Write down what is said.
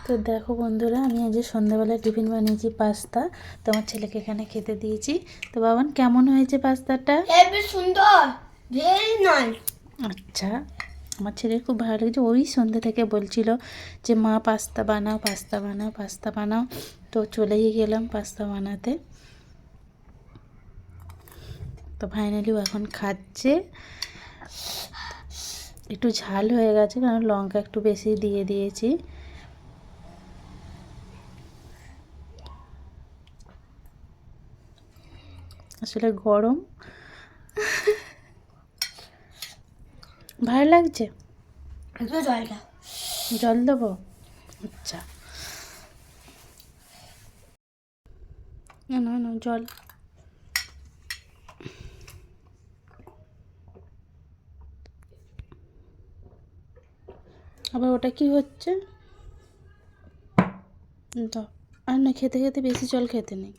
তো দেখো বন্ধুরা, আমি আজ সন্ধ্যাবেলা টিফিন বানিয়েছি পাস্তা। তো আমার ছেলেকে এখানে খেতে দিয়েছি। তো বাবান, কেমন হয়েছে পাস্তাটা? হেবি সুন্দর, ভেরি নাইস। আচ্ছা, আমার ছেলের খুব ভালো লেগেছে। ওই সন্ধ্যে থেকে বলছিল যে মা পাস্তা বানাও, পাস্তা বানাও, পাস্তা বানাও। তো চলেই গেলাম পাস্তা বানাতে। তো ফাইনালি ও এখন খাচ্ছে। একটু ঝাল হয়ে গেছে, কারণ লঙ্কা একটু বেশি দিয়ে দিয়েছি। আসলে গরম, ভালো লাগছে। একটু জলটা জল দেবো? আচ্ছা, না না জল। আবার ওটা কি হচ্ছে? দাও। আর না, খেতে খেতে বেশি জল খেতে নেই।